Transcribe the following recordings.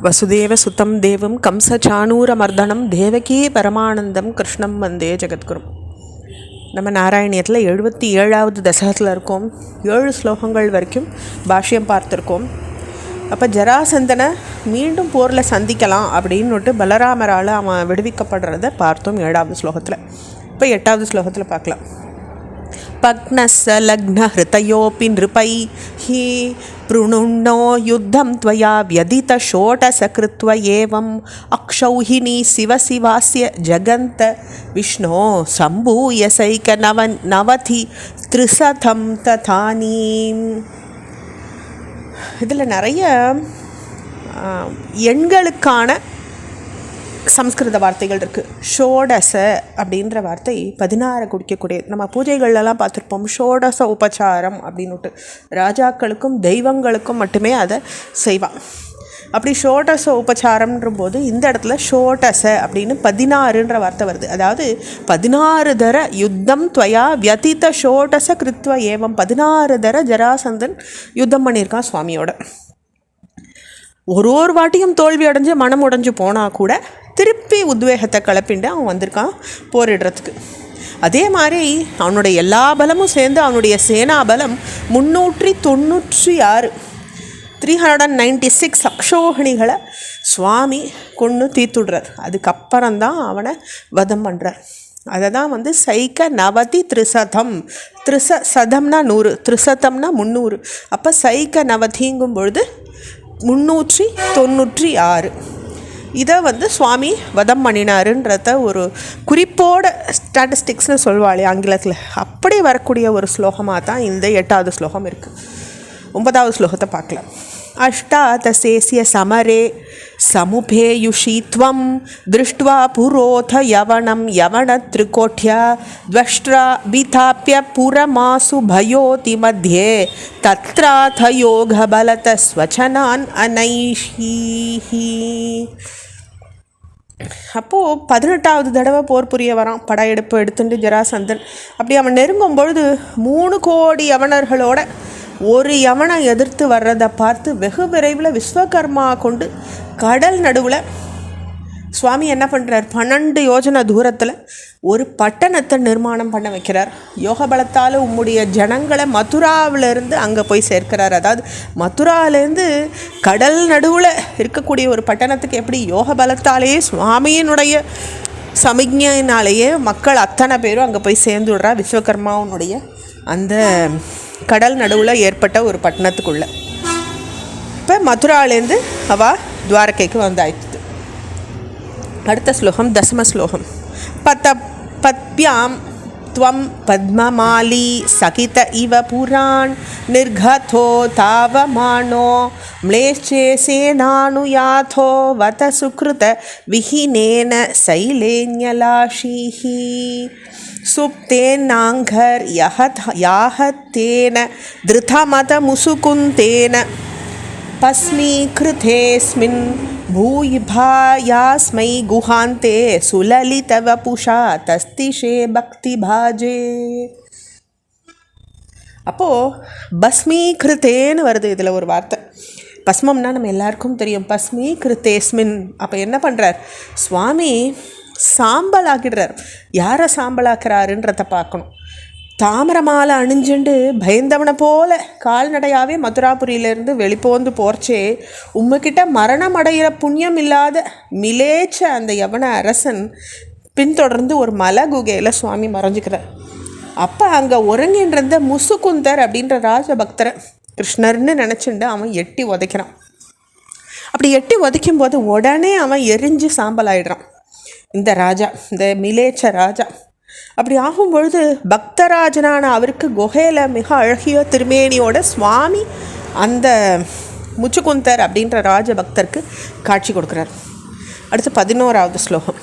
வசுதேவசுதம் தேவம் கம்சச்சாணூரமர்தனம் தேவகி பரமானந்தம் கிருஷ்ணம் வந்தே ஜெகத்குரும். நம்ம நாராயணியத்தில் 77வது தசகத்தில் இருக்கோம். 7 ஸ்லோகங்கள் வரைக்கும் பாஷ்யம் பார்த்துருக்கோம். அப்போ ஜராசந்தனை மீண்டும் போரில் சந்திக்கலாம் அப்படின்னுட்டு பலராமரால் அவன் விடுவிக்கப்படுறத பார்த்தோம் 7வது ஸ்லோகத்தில். இப்போ 8வது ஸ்லோகத்தில் பார்க்கலாம். பக்னஸ்ஸ லக்ன ஹிருதயோபி நிருபைஹி ப்ருணுன்னோ யுத்தம் த்வயா வ்யதித ஷோடசகிருத்வ ஏவம் அக்ஷௌஹினி சிவசிவாஸ்ய ஜகந்த விஷ்ணோ சம்பூய சைக நவதி த்ரிசதம் ததானீம். இதில் நிறைய எண்களுக்கான சம்ஸ்கிருத வார்த்தைகள் இருக்குது. ஷோடச அப்படின்ற வார்த்தை 16 குறிக்கக்கூடிய, நம்ம பூஜைகள்லாம் பார்த்துருப்போம். ஷோடச உபச்சாரம் அப்படின்னுட்டு ராஜாக்களுக்கும் தெய்வங்களுக்கும் மட்டுமே அதை செய்வான். அப்படி ஷோடச உபச்சாரம்ன்ற போது இந்த இடத்துல ஷோடச அப்படின்னு 16ன்ற வார்த்தை வருது. அதாவது 16 தர யுத்தம் துவயா வியதித ஷோடச கிருத்வ ஏவம், 16 தர ஜராசந்தன் யுத்தம் பண்ணியிருக்கான் சுவாமியோட. ஒரு வாட்டியும் தோல்வி அடைஞ்சு மனம் உடைஞ்சு போனால் கூட திருப்பி உத்வேகத்தை கிளப்பிண்டு அவன் வந்திருக்கான் போரிடுறதுக்கு. அதே மாதிரி அவனுடைய எல்லா பலமும் சேர்ந்து அவனுடைய சேனா பலம் 396 396 அக்ஷோகணிகளை சுவாமி கொண்டு தீர்த்துடுறார். அதுக்கப்புறம்தான் அவனை வதம் பண்ணுறார். அதை தான் சைக்க நவதி த்ரிசதம், சதம்னா 100, த்ரிசதம்னா 300. அப்போ சைக்க நவதிங்கும் பொழுது 396 இதை சுவாமி வதம் பண்ணினாருன்றத ஒரு குறிப்போட ஸ்டாட்டிஸ்டிக்ஸ்னு சொல்வாளே ஆங்கிலத்தில், அப்படி வரக்கூடிய ஒரு ஸ்லோகமாக தான் இந்த 8வது ஸ்லோகம் இருக்குது. 9வது ஸ்லோகத்தை பார்க்கலாம். அஷ்டாதசேஸ்ய சமரே சமுபேயுஷீத்வம் திருஷ்ட்வா புரோத யவனம் யவன த்ரிகோட்யா த்வஷ்ட்ரா விதாப்ய புரமாசு பயோதி மத்யே தத்ராத யோக பலத ஸ்வச்சனான் அனைஷீஹி. அப்போது 18வது தடவை போர் புரிய வரான். படையெடுப்பு எடுத்துட்டு ஜராசந்தன். அப்படி அவன் நெருங்கும் பொழுது 3 கோடி யவனர்களோட ஒரு யவனை எதிர்த்து வர்றதை பார்த்து வெகு விரைவில் விஸ்வகர்மா கொண்டு கடல் நடுவில் சுவாமி என்ன பண்ணுறார், 12 யோஜனை தூரத்தில் ஒரு பட்டணத்தை நிர்மாணம் பண்ண வைக்கிறார். யோக பலத்தால் உம்முடைய ஜனங்களை மதுராவிலேருந்து அங்கே போய் சேர்க்கிறார். அதாவது மதுராவிலேருந்து கடல் நடுவில் இருக்கக்கூடிய ஒரு பட்டணத்துக்கு எப்படி யோக பலத்தாலேயே சுவாமியினுடைய சமிக்ஞையினாலேயே மக்கள் அத்தனை பேரும் அங்கே போய் சேர்ந்து விடுறா விஸ்வகர்மாவுடைய அந்த கடல் நடுவில் ஏற்பட்ட ஒரு பட்டணத்துக்குள்ளே. இப்போ மதுராலேருந்து அவள் துவாரகைக்கு வந்தாயிடுது. அடுத்த ஸ்லோகம் 10ம ஸ்லோகம். பத்பியாம் த்வம் பத்மமாலி சகித இவ புரான் நிர்கதோ தாவமானோ ம்லேச்சே சேனானுயாதோ வத சுக்ருத விஹினேன சைலேன்யலாஷீஹி சுப்தேன்னாங்கர் யாஹத்தேன திருதமத முசுகுந்தேன பஸ்மீக்ருதேஸ்மின் பூயிபாயாஸ்மை குஹாந்தே சுலலித வபுஷா தஸ்திஷே பக்தி பாஜே. அப்போது பஸ்மீக்ருதேன்னு வருது இதில் ஒரு வார்த்தை. பஸ்மம்னா நம்ம எல்லாருக்கும் தெரியும், பஸ்மீக்ருதேஸ்மின். அப்போ என்ன பண்ணுறார் சுவாமி, சாம்பல் ஆக்கிடுறார். யாரை சாம்பலாக்குறாருன்றத பார்க்கணும். தாமரை மாலை அணிஞ்சுண்டு பயந்தவனை போல கால்நடையாகவே மதுராபுரியிலேருந்து வெளிப்போந்து போர்ச்சே உம்மக்கிட்ட மரணம் அடைகிற புண்ணியம் இல்லாத மிலேச்ச அந்த யவன அரசன் பின்தொடர்ந்து ஒரு மலை குகையில் சுவாமி மறைஞ்சிக்கிறார். அப்போ அங்கே உறங்கின்றிருந்த முசுகுந்தர் அப்படின்ற ராஜபக்தரை கிருஷ்ணர்னு நினச்சிண்டு அவன் எட்டி உதைக்கிறான். அப்படி எட்டி உதைக்கும் போது உடனே அவன் எரிஞ்சு சாம்பல் ஆயிடுறான் இந்த ராஜா, இந்த மிலேச்ச ராஜா. அப்படி ஆகும்பொழுது பக்தராஜனான அவருக்கு குகையில் மிக அழகிய திருமேனியோட சுவாமி அந்த முச்சுகுந்தர் அப்படின்ற ராஜபக்தருக்கு காட்சி கொடுக்குறார். அடுத்து 11வது ஸ்லோகம்.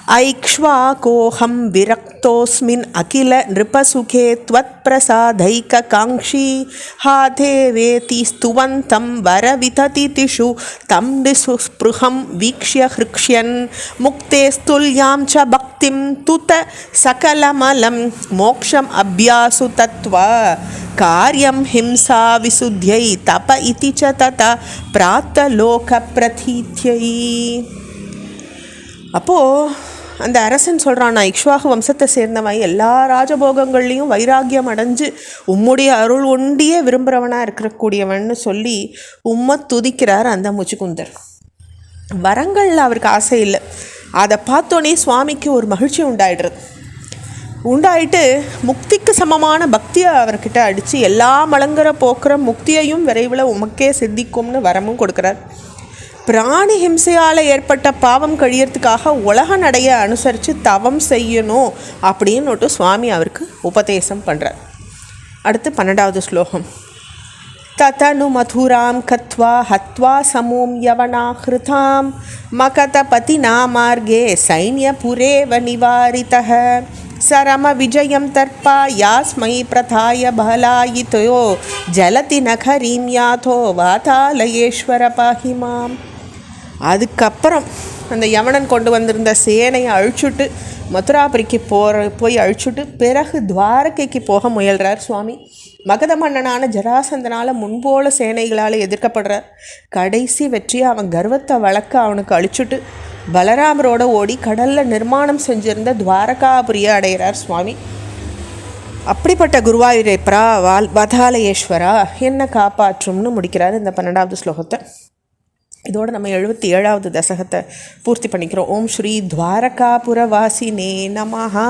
ஐக்ஷ்வாகோஹம் விரக்தோஸ்மின் அகில நிருபசுகே त्वत्प्रसादैककाङ्क्षी हाथे वेति स्तुवन्तं वरविततितिषु तं निःस्पृहं वीक्ष्य हृक्ष्यन् मुक्तेस्तुल्यां च भक्तिं तुत सकलमलं मोक्षम् अभ्यासु तत्त्वा कार्यं हिंसा विशुद्ध्यै तप इति च तथा प्राप्तलोकप्रतीत्यै. அப்போது அந்த அரசன் சொல்கிறான், நான் இக்ஷ்வாகு வம்சத்தை சேர்ந்தவன், எல்லா ராஜபோகங்கள்லேயும் வைராக்கியம் அடைஞ்சு உம்முடைய அருள் ஒண்டியே விரும்புகிறவனாக இருக்கக்கூடியவன்னு சொல்லி உம்மை துதிக்கிறார் அந்த முச்சுக்குந்தர். வரங்களில் அவருக்கு ஆசை இல்லை. அதை பார்த்தோன்னே சுவாமிக்கு ஒரு மகிழ்ச்சி உண்டாயிட்டு முக்திக்கு சமமான பக்தியை அவர்கிட்ட அடித்து எல்லா மலங்கிற போக்குற முக்தியையும் விரைவில் உமக்கே சித்திக்கும்னு வரமும் கொடுக்குறார். பிராணி ஹிம்சையால் ஏற்பட்ட பாவம் கழியறதுக்காக உலக நடையை அனுசரித்து தவம் செய்யணும் அப்படின்னுட்டு சுவாமி அவருக்கு உபதேசம் பண்ணுறார். அடுத்து 12வது ஸ்லோகம். ததனு மதுராம் கத்வா ஹத்வா சமூம் யவனாஹ்ருதாம் மகதபதினா மார்கே சைன்யபுரேவ நிவாரிதः சரம விஜயம் தர்ப்பா யாஸ்மை பிரதாய பலாயிதோ ஜலதி நகரீம் யாதோ வாதாலயேஸ்வர பாஹிமாம். அதுக்கப்புறம் அந்த யவனன் கொண்டு வந்திருந்த சேனையை அழிச்சுட்டு மதுராபுரிக்கு போய் அழிச்சுட்டு பிறகு துவாரகைக்கு போக முயல்றார் சுவாமி. மகத மன்னனான ஜராசந்தனால் முன்போல சேனைகளால் எதிர்க்கப்படுறார். கடைசி வெற்றியை அவன் கர்வத்தை வளர்க்க அவனுக்கு அழிச்சுட்டு பலராமரோட ஓடி கடலில் நிர்மாணம் செஞ்சிருந்த துவாரகாபுரியை அடைகிறார் சுவாமி. அப்படிப்பட்ட குருவாயூரப்பரா வாதாலயேஸ்வரா என்ன காப்பாற்றும்னு முடிக்கிறார் இந்த 12வது ஸ்லோகத்தை. இதோடு நம்ம 77வது தசகத்தை பூர்த்தி பண்ணிக்கிறோம். ஓம் ஸ்ரீ துவாரகாபுரவாசினே நமஹா.